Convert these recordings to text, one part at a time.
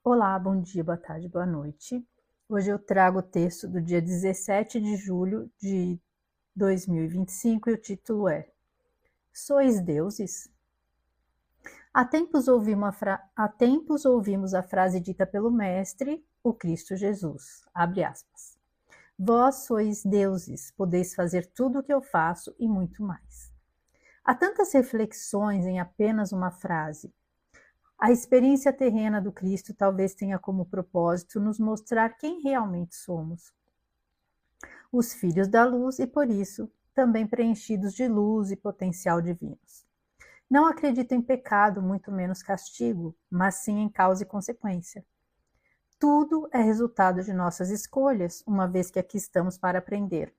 Olá, bom dia, boa tarde, boa noite. Hoje eu trago o texto do dia 17 de julho de 2025 e o título é Sois deuses? Há tempos ouvimos a frase dita pelo Mestre, o Cristo Jesus, abre aspas. Vós sois deuses, podeis fazer tudo o que eu faço e muito mais. Há tantas reflexões em apenas uma frase. A experiência terrena do Cristo talvez tenha como propósito nos mostrar quem realmente somos. Os filhos da luz e, por isso, também preenchidos de luz e potencial divinos. Não acredito em pecado, muito menos castigo, mas sim em causa e consequência. Tudo é resultado de nossas escolhas, uma vez que aqui estamos para aprender.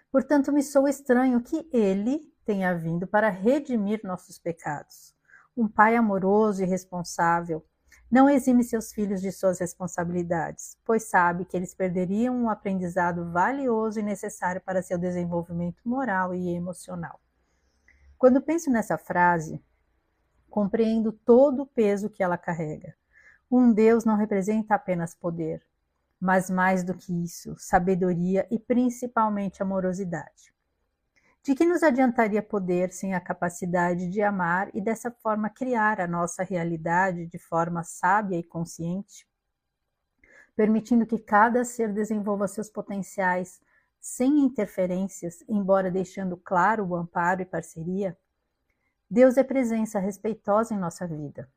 Portanto, me sou estranho que ele tenha vindo para redimir nossos pecados. Um pai amoroso e responsável não exime seus filhos de suas responsabilidades, pois sabe que eles perderiam um aprendizado valioso e necessário para seu desenvolvimento moral e emocional. Quando penso nessa frase, compreendo todo o peso que ela carrega. Um Deus não representa apenas poder, mas mais do que isso, sabedoria e principalmente amorosidade. De que nos adiantaria poder sem a capacidade de amar e dessa forma criar a nossa realidade de forma sábia e consciente, permitindo que cada ser desenvolva seus potenciais sem interferências, embora deixando claro o amparo e parceria? Deus é presença respeitosa em nossa vida.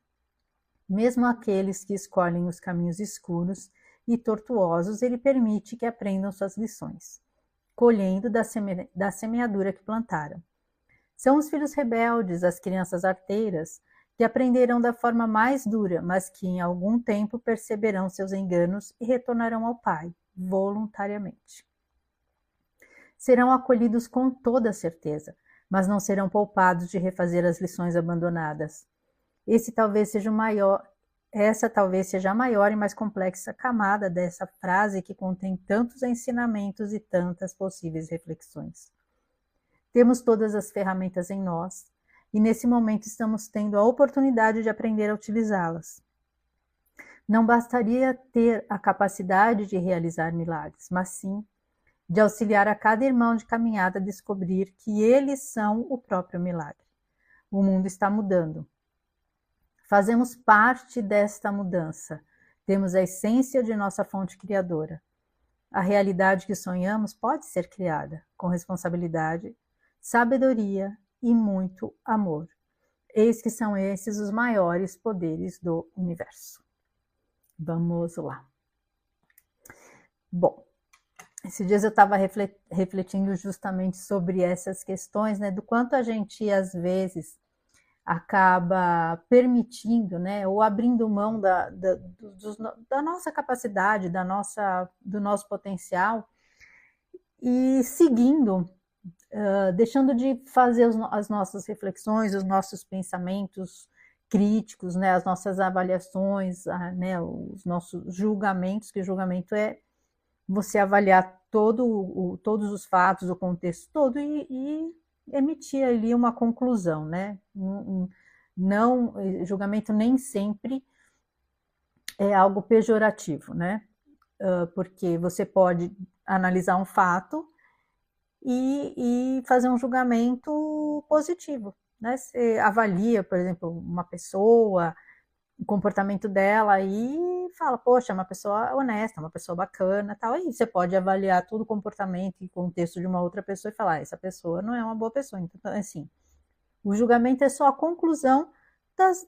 Mesmo aqueles que escolhem os caminhos escuros e tortuosos, ele permite que aprendam suas lições, colhendo da semeadura que plantaram. São os filhos rebeldes, as crianças arteiras, que aprenderão da forma mais dura, mas que em algum tempo perceberão seus enganos e retornarão ao Pai, voluntariamente. Serão acolhidos com toda certeza, mas não serão poupados de refazer as lições abandonadas. Essa talvez seja a maior e mais complexa camada dessa frase que contém tantos ensinamentos e tantas possíveis reflexões. Temos todas as ferramentas em nós e nesse momento estamos tendo a oportunidade de aprender a utilizá-las. Não bastaria ter a capacidade de realizar milagres, mas sim de auxiliar a cada irmão de caminhada a descobrir que eles são o próprio milagre. O mundo está mudando. Fazemos parte desta mudança. Temos a essência de nossa fonte criadora. A realidade que sonhamos pode ser criada com responsabilidade, sabedoria e muito amor. Eis que são esses os maiores poderes do universo. Vamos lá. Bom, esses dias eu estava refletindo justamente sobre essas questões, né, do quanto a gente, às vezes, acaba permitindo, né, ou abrindo mão da nossa capacidade, do nosso potencial e seguindo, deixando de fazer as nossas reflexões, os nossos pensamentos críticos, né, as nossas avaliações, né, os nossos julgamentos, que julgamento é você avaliar todos os fatos, o contexto todo e emitir ali uma conclusão, né? Não, julgamento nem sempre é algo pejorativo, né? Porque você pode analisar um fato e fazer um julgamento positivo, né? Você avalia, por exemplo, uma pessoa, o comportamento dela e fala, poxa, é uma pessoa honesta, uma pessoa bacana, tal. Aí você pode avaliar todo o comportamento e contexto de uma outra pessoa e falar, essa pessoa não é uma boa pessoa. Então, assim, o julgamento é só a conclusão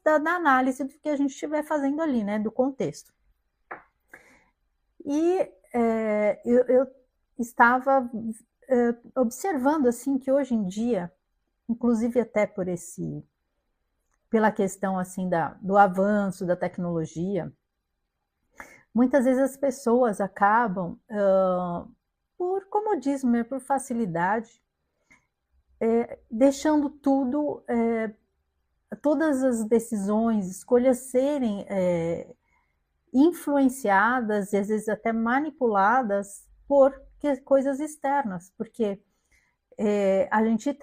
da análise do que a gente estiver fazendo ali, né, do contexto. E eu estava observando, assim, que hoje em dia, inclusive até pela questão assim do avanço da tecnologia, muitas vezes as pessoas acabam, por comodismo, né, por facilidade, deixando todas as decisões, escolhas serem influenciadas e às vezes até manipuladas por coisas externas, porque a gente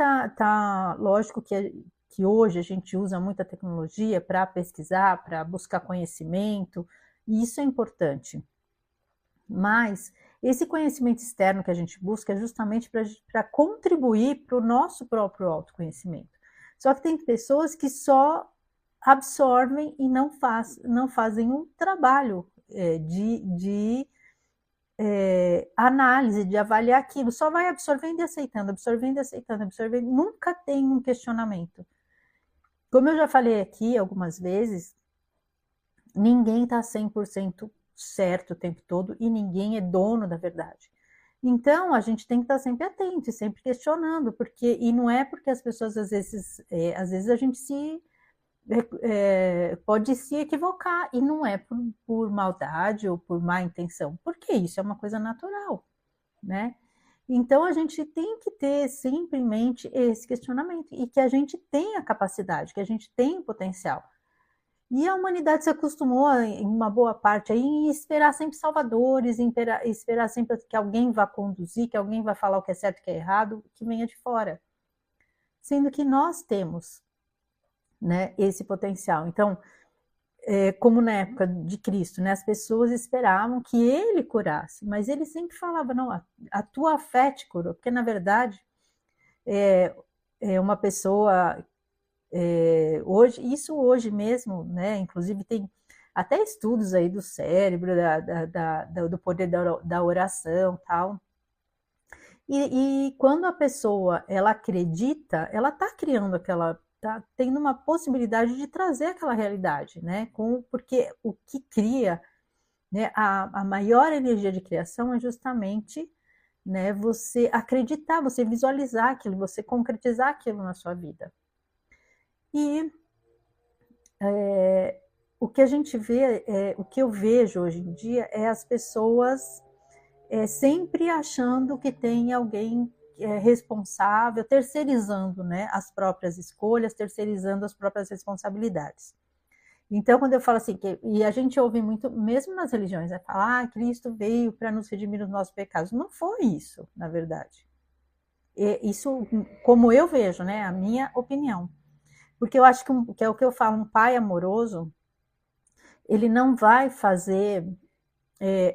lógico que que hoje a gente usa muita tecnologia para pesquisar, para buscar conhecimento, e isso é importante. Mas esse conhecimento externo que a gente busca é justamente para contribuir para o nosso próprio autoconhecimento. Só que tem pessoas que só absorvem e não fazem um trabalho de análise, de avaliar aquilo, só vai absorvendo e aceitando, absorvendo e aceitando, absorvendo, nunca tem um questionamento. Como eu já falei aqui algumas vezes, ninguém está 100% certo o tempo todo e ninguém é dono da verdade. Então, a gente tem que estar sempre atento, sempre questionando, e não é porque as pessoas, às vezes a gente pode se equivocar, e não é por maldade ou por má intenção, porque isso é uma coisa natural, né? Então, a gente tem que ter sempre em mente esse questionamento, e que a gente tem a capacidade, que a gente tem o potencial. E a humanidade se acostumou, em uma boa parte, em esperar sempre salvadores, em esperar sempre que alguém vá conduzir, que alguém vá falar o que é certo e o que é errado, que venha de fora. Sendo que nós temos, né, esse potencial. Então, como na época de Cristo, né, as pessoas esperavam que ele curasse, mas ele sempre falava, não, a tua fé te curou, porque na verdade uma pessoa hoje mesmo, né, inclusive tem até estudos aí do cérebro, do poder da oração, tal. E quando a pessoa ela acredita, ela está criando tá tendo uma possibilidade de trazer aquela realidade, né? Porque o que cria, né, a maior energia de criação é justamente, né, você acreditar, você visualizar aquilo, você concretizar aquilo na sua vida. E o que a gente vê, o que eu vejo hoje em dia é as pessoas sempre achando que tem alguém responsável, terceirizando, né, as próprias escolhas, terceirizando as próprias responsabilidades. Então, quando eu falo assim, e a gente ouve muito, mesmo nas religiões, falar, Cristo veio para nos redimir dos nossos pecados. Não foi isso, na verdade. Isso, como eu vejo, né, a minha opinião. Porque eu acho que é o que eu falo, um pai amoroso, ele não vai fazer,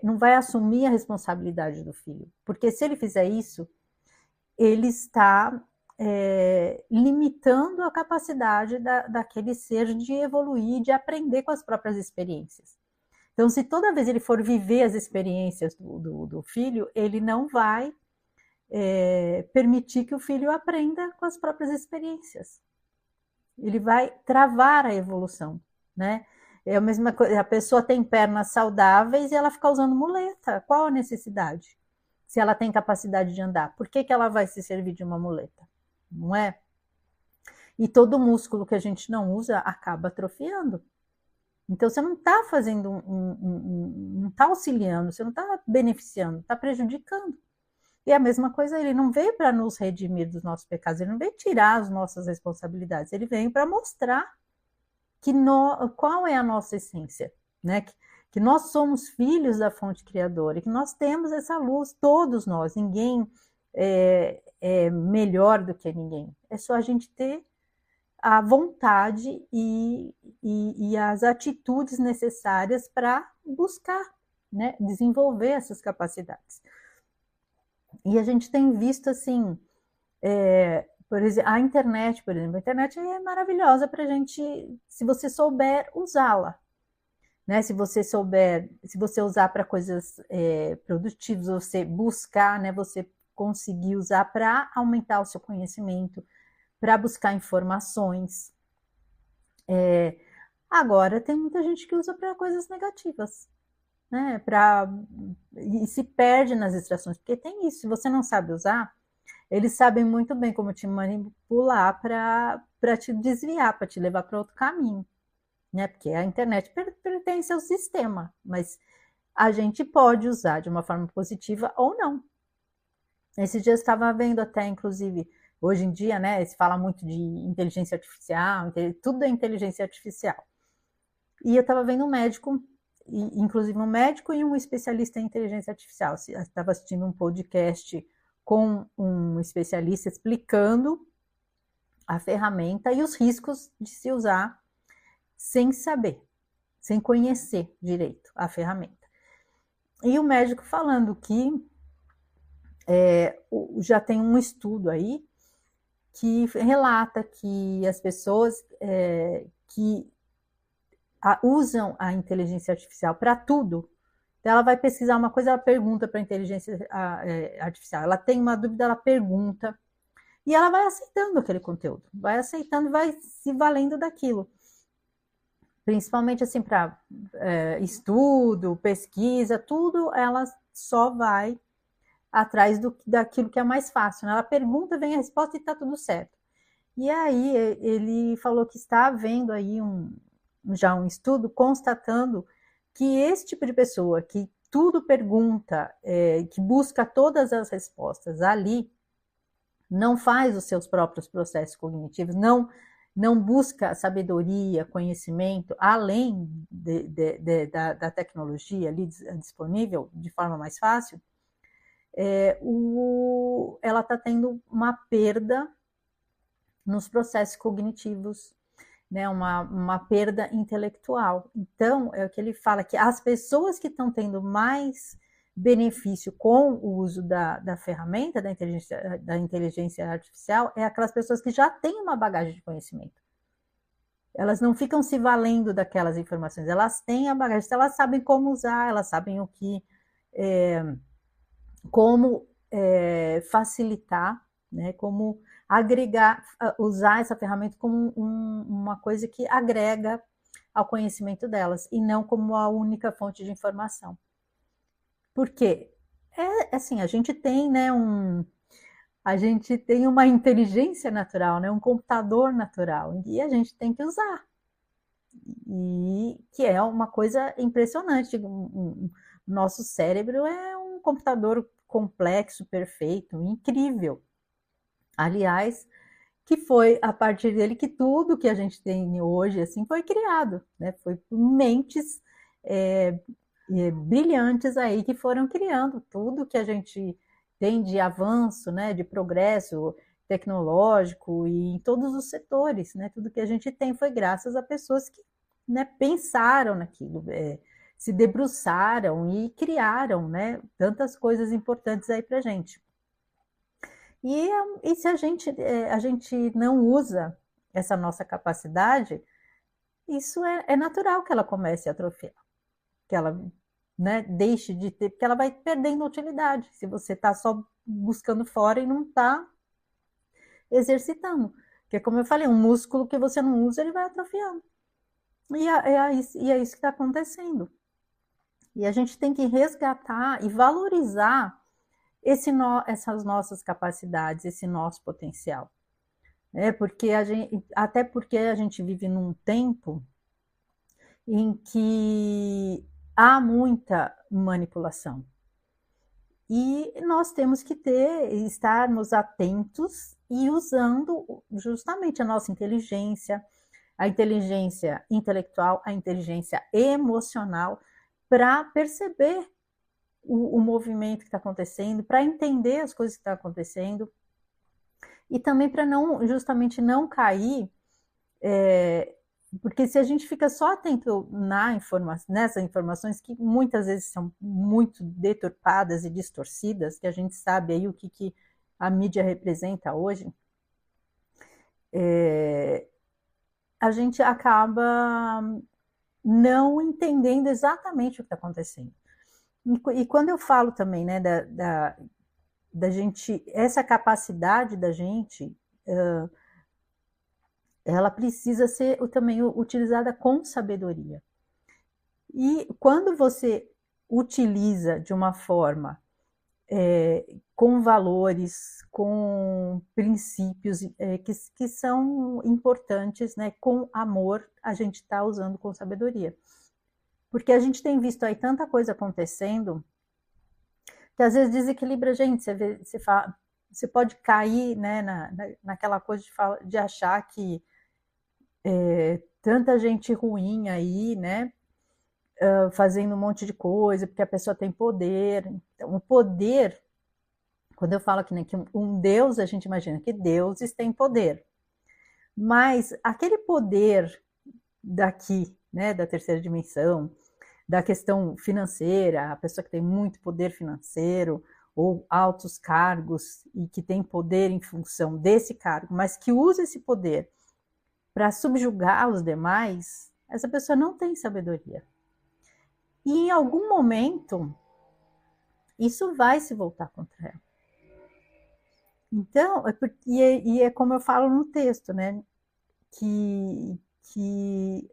não vai assumir a responsabilidade do filho. Porque se ele fizer isso, ele está limitando a capacidade daquele ser de evoluir, de aprender com as próprias experiências. Então, se toda vez ele for viver as experiências do filho, ele não vai permitir que o filho aprenda com as próprias experiências. Ele vai travar a evolução, né? É a mesma coisa, a pessoa tem pernas saudáveis e ela fica usando muleta. Qual a necessidade? Se ela tem capacidade de andar, por que ela vai se servir de uma muleta? Não é? E todo músculo que a gente não usa acaba atrofiando. Então, você não está fazendo, não está auxiliando, você não está beneficiando, está prejudicando. E a mesma coisa, ele não veio para nos redimir dos nossos pecados, ele não veio tirar as nossas responsabilidades, ele veio para mostrar qual é a nossa essência, né? Que nós somos filhos da fonte criadora, e que nós temos essa luz, todos nós, ninguém é melhor do que ninguém, é só a gente ter a vontade e as atitudes necessárias para buscar, né, desenvolver essas capacidades. E a gente tem visto assim, por exemplo, a internet, a internet é maravilhosa para a gente, se você souber usá-la, né? Se você usar para coisas produtivas, você buscar, né? Você conseguir usar para aumentar o seu conhecimento, para buscar informações. Agora tem muita gente que usa para coisas negativas, né? E se perde nas distrações, porque tem isso, se você não sabe usar, eles sabem muito bem como te manipular para te desviar, para te levar para outro caminho, né? Porque a internet pertence ao sistema, mas a gente pode usar de uma forma positiva ou não. Esses dias eu estava vendo até, inclusive, hoje em dia, né, se fala muito de inteligência artificial, tudo é inteligência artificial. E eu estava vendo um médico, inclusive um médico e um especialista em inteligência artificial. Eu estava assistindo um podcast com um especialista explicando a ferramenta e os riscos de se usar sem saber, sem conhecer direito a ferramenta. E o médico falando que já tem um estudo aí que relata que as pessoas que usam a inteligência artificial para tudo, então ela vai pesquisar uma coisa, ela pergunta para a inteligência artificial, ela tem uma dúvida, ela pergunta, e ela vai aceitando aquele conteúdo, vai aceitando, vai se valendo daquilo. Principalmente assim para estudo, pesquisa, tudo, ela só vai atrás daquilo que é mais fácil, né? Ela pergunta, vem a resposta e está tudo certo. E aí ele falou que está havendo aí já um estudo constatando que esse tipo de pessoa que tudo pergunta, que busca todas as respostas ali, não faz os seus próprios processos cognitivos, não busca sabedoria, conhecimento, além da tecnologia ali disponível de forma mais fácil, ela está tendo uma perda nos processos cognitivos, né, uma perda intelectual. Então, é o que ele fala, que as pessoas que estão tendo mais benefício com o uso da ferramenta, da inteligência artificial, é aquelas pessoas que já têm uma bagagem de conhecimento. Elas não ficam se valendo daquelas informações, elas têm a bagagem, elas sabem como usar, elas sabem como facilitar, né, como agregar, usar essa ferramenta como uma coisa que agrega ao conhecimento delas e não como a única fonte de informação. Porque assim, a gente tem, né, a gente tem uma inteligência natural, né, um computador natural, e a gente tem que usar. E que é uma coisa impressionante. Nosso cérebro é um computador complexo, perfeito, incrível. Aliás, que foi a partir dele que tudo que a gente tem hoje assim foi criado, né? Foi por mentes brilhantes aí que foram criando tudo que a gente tem de avanço, né? De progresso tecnológico e em todos os setores, né? Tudo que a gente tem foi graças a pessoas que, né, pensaram naquilo, se debruçaram e criaram, né? Tantas coisas importantes aí para gente. E se a gente não usa essa nossa capacidade, isso é natural que ela comece a atrofiar, que ela, né, deixe de ter, porque ela vai perdendo utilidade, se você está só buscando fora e não está exercitando. Porque, como eu falei, um músculo que você não usa, ele vai atrofiando. E é isso que está acontecendo. E a gente tem que resgatar e valorizar essas nossas capacidades, esse nosso potencial. Até porque a gente vive num tempo em que há muita manipulação. E nós temos que estarmos atentos e usando justamente a nossa inteligência, a inteligência intelectual, a inteligência emocional, para perceber o movimento que está acontecendo, para entender as coisas que estão acontecendo, e também para justamente não cair, porque se a gente fica só atento nessas informações, que muitas vezes são muito deturpadas e distorcidas, que a gente sabe aí o que a mídia representa hoje, a gente acaba não entendendo exatamente o que está acontecendo. E quando eu falo também, né, da gente, essa capacidade da gente, ela precisa ser também utilizada com sabedoria. E quando você utiliza de uma forma com valores, com princípios que são importantes, né, com amor, a gente está usando com sabedoria. Porque a gente tem visto aí tanta coisa acontecendo que às vezes desequilibra a gente. Você pode cair, né, naquela coisa de achar que tanta gente ruim aí, né, fazendo um monte de coisa, porque a pessoa tem poder. Então, o poder, quando eu falo aqui, né, que um Deus, a gente imagina que deuses têm poder. Mas aquele poder daqui, né, da terceira dimensão, da questão financeira, a pessoa que tem muito poder financeiro ou altos cargos e que tem poder em função desse cargo, mas que usa esse poder para subjugar os demais, essa pessoa não tem sabedoria. E em algum momento, isso vai se voltar contra ela. Então, é como eu falo no texto, né? Que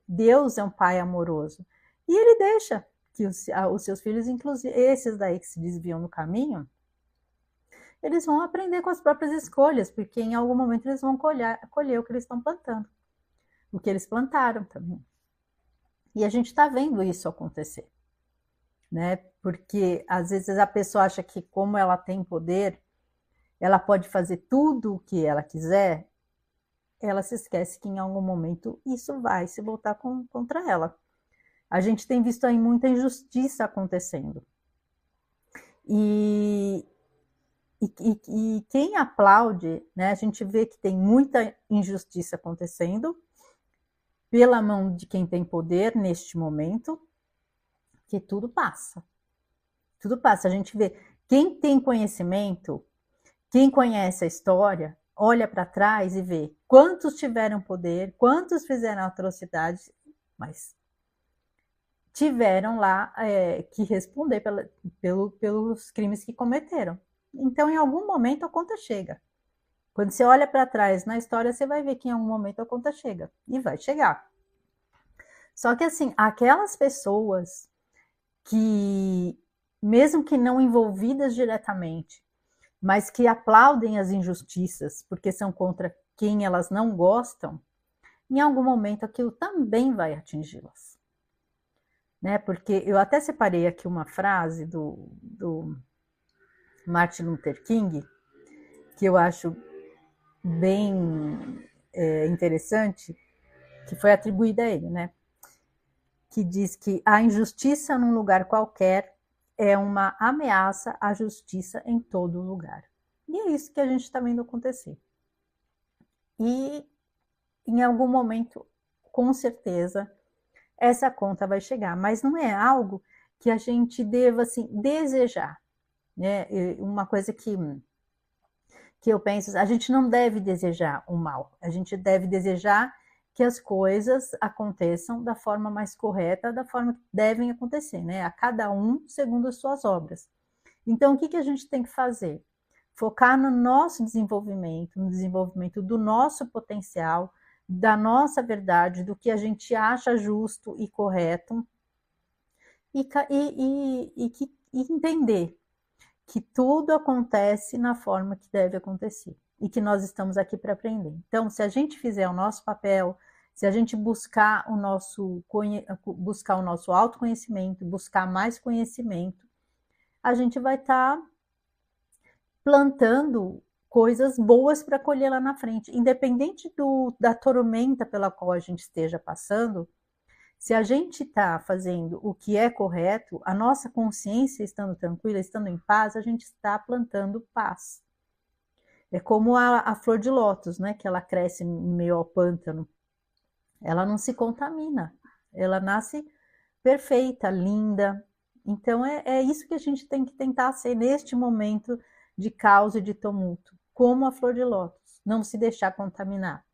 Deus é um pai amoroso. E ele deixa que os seus filhos, inclusive esses daí que se desviam no caminho, eles vão aprender com as próprias escolhas, porque em algum momento eles vão colher o que eles estão plantando, o que eles plantaram também. E a gente está vendo isso acontecer, né? Porque às vezes a pessoa acha que como ela tem poder, ela pode fazer tudo o que ela quiser, ela se esquece que em algum momento isso vai se voltar contra ela. A gente tem visto aí muita injustiça acontecendo. E quem aplaude, né, a gente vê que tem muita injustiça acontecendo pela mão de quem tem poder neste momento, que tudo passa. Tudo passa. A gente vê quem tem conhecimento, quem conhece a história, olha para trás e vê quantos tiveram poder, quantos fizeram atrocidades, mas tiveram lá que responder pelos crimes que cometeram. Então, em algum momento, a conta chega. Quando você olha para trás na história, você vai ver que em algum momento a conta chega. E vai chegar. Só que, assim, aquelas pessoas que, mesmo que não envolvidas diretamente, mas que aplaudem as injustiças porque são contra quem elas não gostam, em algum momento aquilo também vai atingi-las. Né? Porque eu até separei aqui uma frase do Martin Luther King, que eu acho bem interessante, que foi atribuída a ele, né? Que diz que a injustiça num lugar qualquer é uma ameaça à justiça em todo lugar. E é isso que a gente está vendo acontecer. E em algum momento, com certeza, essa conta vai chegar, mas não é algo que a gente deva assim desejar, né? Uma coisa que eu penso, a gente não deve desejar o mal, a gente deve desejar que as coisas aconteçam da forma mais correta, da forma que devem acontecer, né? A cada um segundo as suas obras. Então, o que a gente tem que fazer? Focar no nosso desenvolvimento, no desenvolvimento do nosso potencial, da nossa verdade, do que a gente acha justo e correto, e entender que tudo acontece na forma que deve acontecer e que nós estamos aqui para aprender. Então, se a gente fizer o nosso papel, se a gente buscar o nosso autoconhecimento, buscar mais conhecimento, a gente vai estar plantando coisas boas para colher lá na frente. Independente da tormenta pela qual a gente esteja passando, se a gente está fazendo o que é correto, a nossa consciência estando tranquila, estando em paz, a gente está plantando paz. É como a flor de lótus, né? Que ela cresce em meio ao pântano. Ela não se contamina. Ela nasce perfeita, linda. Então é isso que a gente tem que tentar ser neste momento de caos e de tumulto. Como a flor de lótus. Não se deixar contaminar.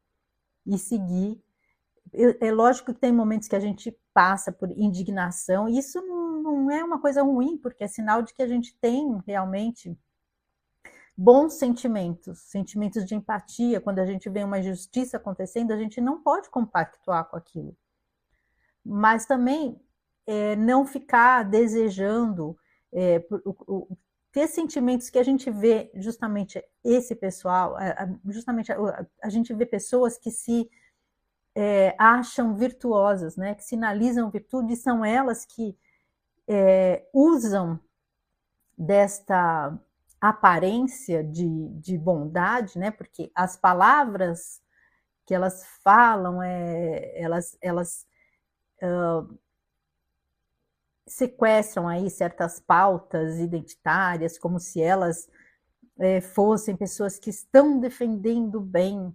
E seguir. É lógico que tem momentos que a gente passa por indignação, e isso não é uma coisa ruim, porque é sinal de que a gente tem realmente bons sentimentos, sentimentos de empatia. Quando a gente vê uma injustiça acontecendo, a gente não pode compactuar com aquilo. Mas também não ficar desejando ter sentimentos que a gente vê justamente esse pessoal, justamente a gente vê pessoas que se acham virtuosas, né? Que sinalizam virtude, e são elas que usam desta aparência de bondade, né? Porque as palavras que elas falam, elas sequestram aí certas pautas identitárias, como se elas fossem pessoas que estão defendendo o bem.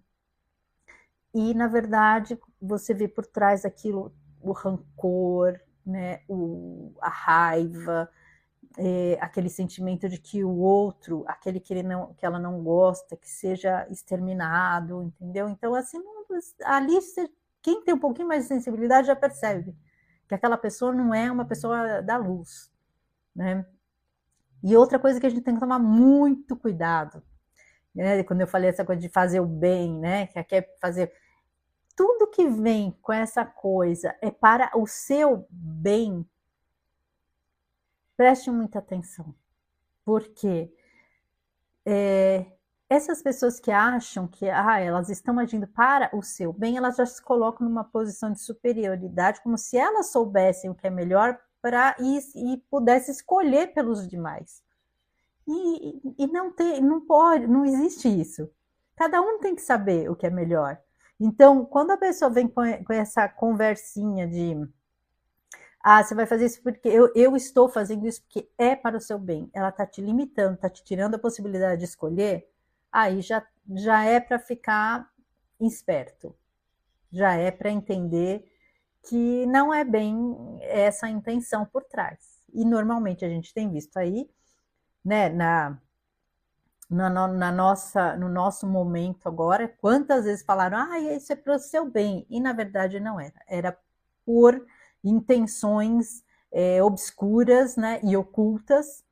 E, na verdade, você vê por trás daquilo o rancor, né, a raiva, aquele sentimento de que o outro, aquele que ela não gosta, que seja exterminado, entendeu? Então, assim, ali quem tem um pouquinho mais de sensibilidade já percebe que aquela pessoa não é uma pessoa da luz, né? E outra coisa que a gente tem que tomar muito cuidado, né? Quando eu falei essa coisa de fazer o bem, né? Que quer fazer tudo que vem com essa coisa é para o seu bem. Preste muita atenção, porque essas pessoas que acham que elas estão agindo para o seu bem, elas já se colocam numa posição de superioridade, como se elas soubessem o que é melhor e pudessem escolher pelos demais. E não pode, não existe isso. Cada um tem que saber o que é melhor. Então, quando a pessoa vem com essa conversinha de você vai fazer isso porque eu estou fazendo isso porque é para o seu bem. Ela está te limitando, está te tirando a possibilidade de escolher. Aí já é para ficar esperto. Já é para entender que não é bem essa a intenção por trás. E normalmente a gente tem visto aí, né, no nosso momento agora, quantas vezes falaram, isso é para o seu bem, e na verdade não era. Era por intenções obscuras, né, e ocultas,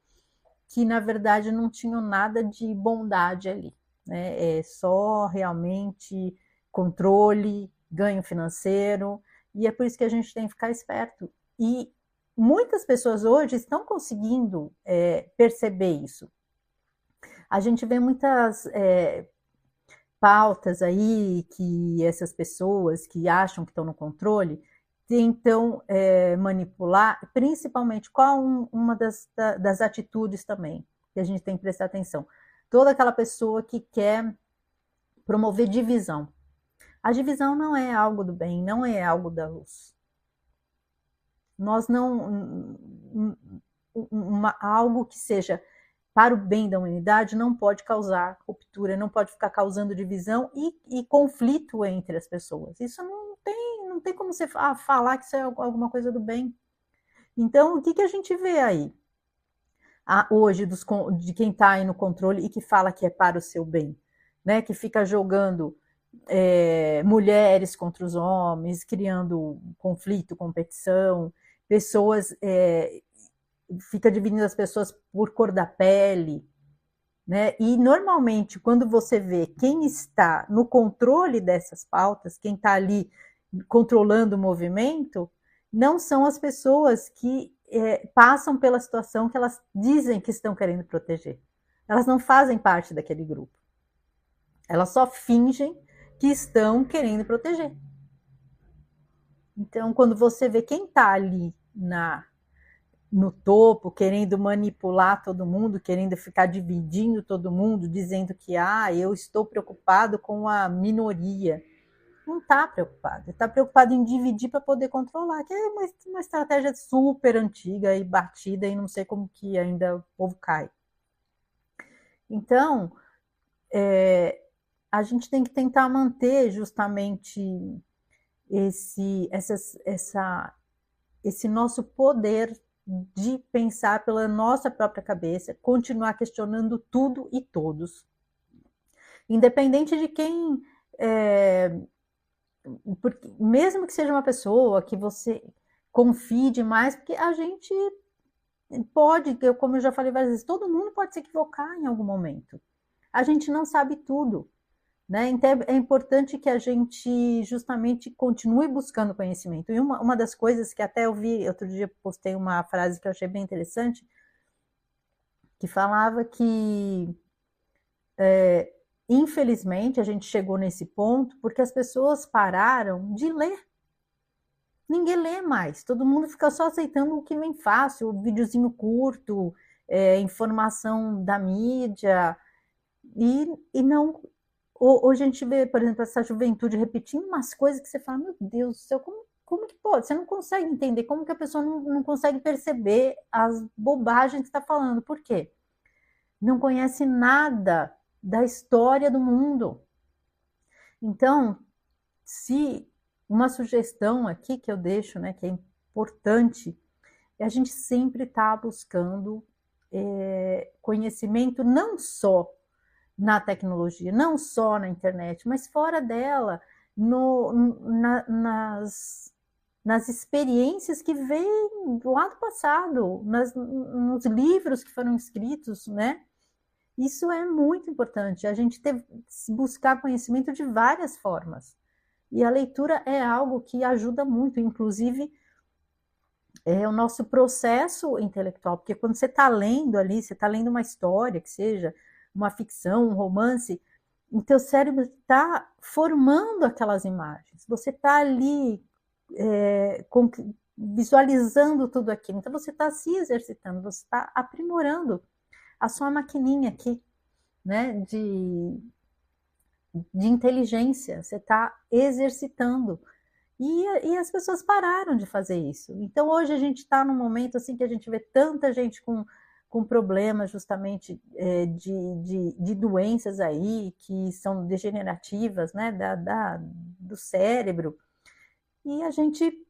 que na verdade não tinham nada de bondade ali, né? É só realmente controle, ganho financeiro, e é por isso que a gente tem que ficar esperto. E muitas pessoas hoje estão conseguindo perceber isso. A gente vê muitas pautas aí que essas pessoas que acham que estão no controle tentam manipular, principalmente qual uma das atitudes também que a gente tem que prestar atenção. Toda aquela pessoa que quer promover divisão. A divisão não é algo do bem, não é algo da luz. Nós não... algo que seja para o bem da humanidade não pode causar ruptura, não pode ficar causando divisão e conflito entre as pessoas. Isso não tem como você falar que isso é alguma coisa do bem. Então, o que a gente vê aí? Hoje, de quem está aí no controle e que fala que é para o seu bem, né? Que fica jogando mulheres contra os homens, criando conflito, competição, pessoas... fica dividindo as pessoas por cor da pele, né? E normalmente, quando você vê quem está no controle dessas pautas, quem está ali controlando o movimento, não são as pessoas que passam pela situação que elas dizem que estão querendo proteger. Elas não fazem parte daquele grupo. Elas só fingem que estão querendo proteger. Então, quando você vê quem está ali no topo, querendo manipular todo mundo, querendo ficar dividindo todo mundo, dizendo que eu estou preocupado com a minoria. Não está preocupado, está preocupado em dividir para poder controlar, que é uma estratégia super antiga e batida e não sei como que ainda o povo cai. Então, a gente tem que tentar manter justamente esse nosso poder de pensar pela nossa própria cabeça, continuar questionando tudo e todos. Independente de quem... porque, mesmo que seja uma pessoa que você confie demais, porque a gente pode, como eu já falei várias vezes, todo mundo pode se equivocar em algum momento. A gente não sabe tudo, né? Então é importante que a gente justamente continue buscando conhecimento. E uma das coisas que até eu vi, outro dia postei uma frase que eu achei bem interessante, que falava que infelizmente a gente chegou nesse ponto porque as pessoas pararam de ler. Ninguém lê mais, todo mundo fica só aceitando o que vem fácil, o videozinho curto, informação da mídia, e não... Hoje a gente vê, por exemplo, essa juventude repetindo umas coisas que você fala, meu Deus do céu, como que pode? Você não consegue entender, como que a pessoa não consegue perceber as bobagens que está falando. Por quê? Não conhece nada da história do mundo. Então, se uma sugestão aqui que eu deixo, né, que é importante, é a gente sempre estar buscando conhecimento não só na tecnologia, não só na internet, mas fora dela, nas experiências que vêm lá do passado, nos livros que foram escritos, né? Isso é muito importante, a gente buscar conhecimento de várias formas. E a leitura é algo que ajuda muito, inclusive o nosso processo intelectual, porque quando você está lendo ali, você está lendo uma história, que seja uma ficção, um romance, o teu cérebro está formando aquelas imagens, você está ali visualizando tudo aquilo, então você está se exercitando, você está aprimorando a sua maquininha aqui, né, de inteligência, você está exercitando. E as pessoas pararam de fazer isso. Então hoje a gente está num momento assim que a gente vê tanta gente com problemas justamente de doenças aí que são degenerativas, né, do cérebro. E a gente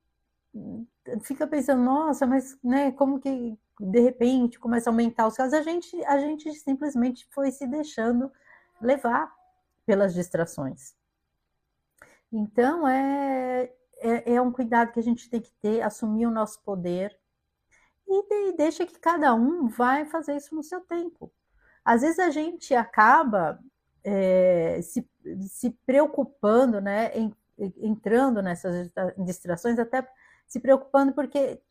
fica pensando, nossa, mas né, como que de repente começa a aumentar os casos? A gente simplesmente foi se deixando levar pelas distrações. Então, é um cuidado que a gente tem que ter, assumir o nosso poder e deixa que cada um vai fazer isso no seu tempo. Às vezes a gente acaba se preocupando, né, entrando nessas distrações, até se preocupando porque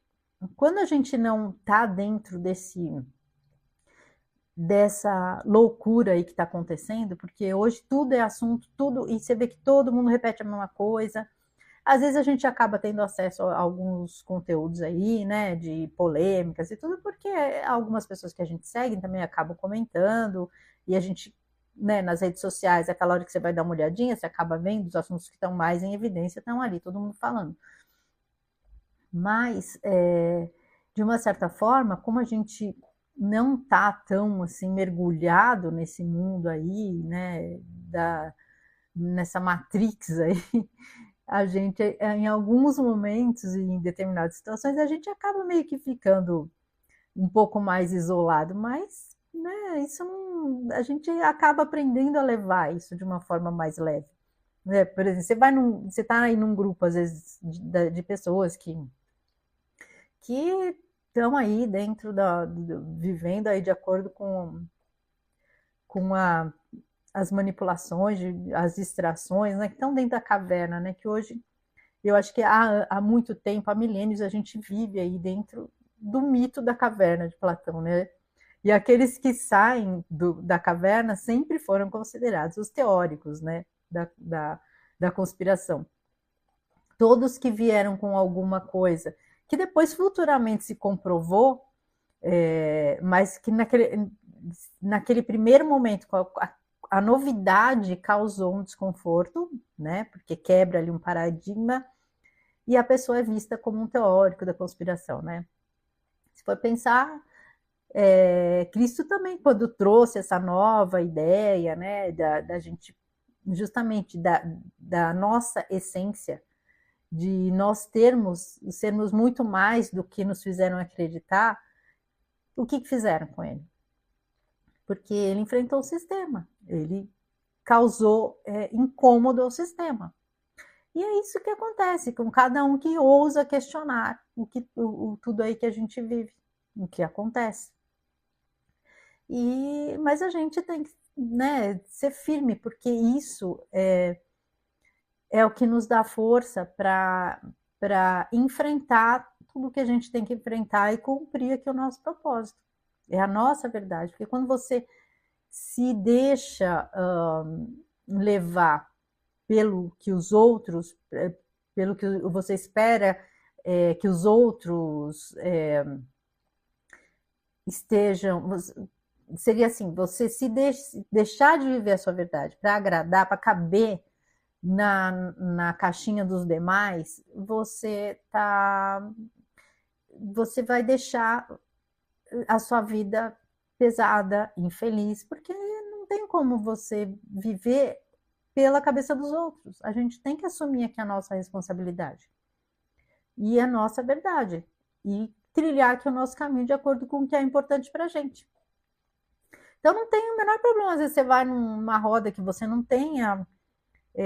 quando a gente não está dentro dessa loucura aí que está acontecendo, porque hoje tudo é assunto, tudo, e você vê que todo mundo repete a mesma coisa. Às vezes a gente acaba tendo acesso a alguns conteúdos aí, né, de polêmicas e tudo, porque algumas pessoas que a gente segue também acabam comentando, e a gente, né, nas redes sociais, aquela hora que você vai dar uma olhadinha, você acaba vendo os assuntos que estão mais em evidência, estão ali, todo mundo falando. Mas, de uma certa forma, como a gente não está tão assim mergulhado nesse mundo aí, né, nessa matrix aí, a gente, em alguns momentos e em determinadas situações, a gente acaba meio que ficando um pouco mais isolado, mas né, isso não, a gente acaba aprendendo a levar isso de uma forma mais leve. Né? Por exemplo, você está aí num grupo, às vezes, de pessoas que estão aí dentro vivendo aí de acordo com as manipulações, as distrações, né, que estão dentro da caverna, né, que hoje, eu acho que há muito tempo, há milênios, a gente vive aí dentro do mito da caverna de Platão, né, e aqueles que saem da caverna sempre foram considerados os teóricos, né, da conspiração. Todos que vieram com alguma coisa que depois futuramente se comprovou, mas que naquele primeiro momento, a novidade causou um desconforto, né? Porque quebra ali um paradigma e a pessoa é vista como um teórico da conspiração, né? Se for pensar, Cristo também, quando trouxe essa nova ideia, né, da gente, justamente da nossa essência, de nós sermos muito mais do que nos fizeram acreditar, o que fizeram com ele? Porque ele enfrentou o sistema, ele causou incômodo ao sistema. E é isso que acontece com cada um que ousa questionar tudo aí que a gente vive, o que acontece. Mas a gente tem que, né, ser firme, porque isso é o que nos dá força para enfrentar tudo que a gente tem que enfrentar e cumprir aqui o nosso propósito. É a nossa verdade, porque quando você se deixa levar pelo que os outros, pelo que você espera que os outros estejam, seria assim, você se deixar de viver a sua verdade para agradar, para caber na caixinha dos demais, você vai deixar a sua vida pesada, infeliz, porque não tem como você viver pela cabeça dos outros. A gente tem que assumir aqui a nossa responsabilidade e a nossa verdade e trilhar aqui o nosso caminho de acordo com o que é importante para a gente. Então não tem o menor problema, às vezes você vai numa roda que você não tenha,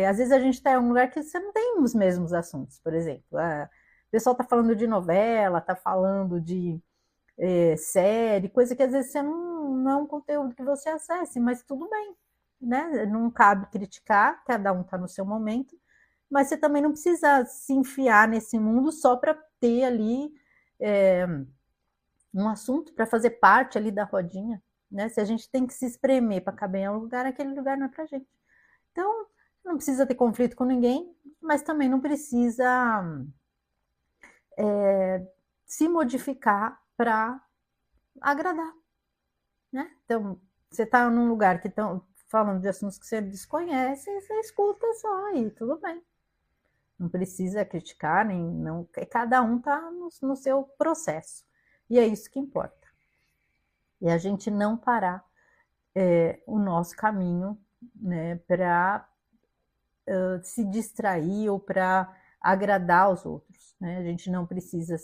às vezes a gente está em um lugar que você não tem os mesmos assuntos, por exemplo. O pessoal está falando de novela, está falando de série, coisa que às vezes você não é um conteúdo que você acesse, mas tudo bem, né? Não cabe criticar, cada um está no seu momento, mas você também não precisa se enfiar nesse mundo só para ter ali um assunto, para fazer parte ali da rodinha, né? Se a gente tem que se espremer para caber em um lugar, aquele lugar não é para gente. Então, não precisa ter conflito com ninguém, mas também não precisa se modificar para agradar, né? Então, você está num lugar que estão falando de assuntos que você desconhece, você escuta só e tudo bem. Não precisa criticar, nem não. Cada um está no seu processo. E é isso que importa. E a gente não parar o nosso caminho, né, para se distrair ou para agradar os outros, né? A gente não precisa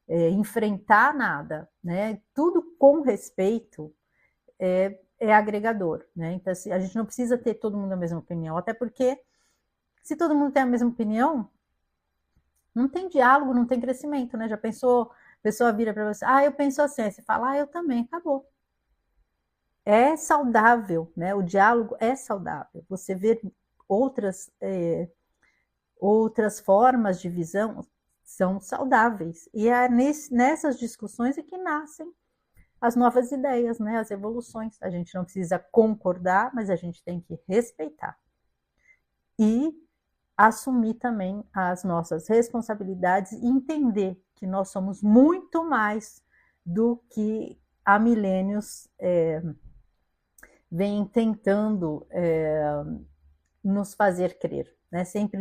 enfrentar nada, né? Tudo com respeito é agregador, né? Então, assim, a gente não precisa ter todo mundo a mesma opinião, até porque se todo mundo tem a mesma opinião, não tem diálogo, não tem crescimento, né? Já pensou, a pessoa vira para você, eu penso assim, aí você fala, eu também, acabou. É saudável, né? O diálogo é saudável. Você vê outras formas de visão são saudáveis. E é nessas discussões é que nascem as novas ideias, né? As evoluções. A gente não precisa concordar, mas a gente tem que respeitar. E assumir também as nossas responsabilidades e entender que nós somos muito mais do que há milênios vem tentando nos fazer crer, né? Sempre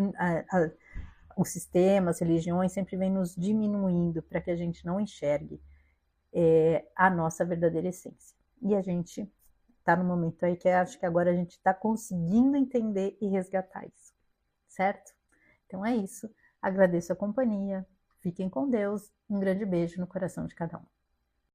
os sistemas, as religiões sempre vêm nos diminuindo para que a gente não enxergue a nossa verdadeira essência. E a gente está no momento aí que acho que agora a gente está conseguindo entender e resgatar isso, certo? Então é isso. Agradeço a companhia. Fiquem com Deus. Um grande beijo no coração de cada um.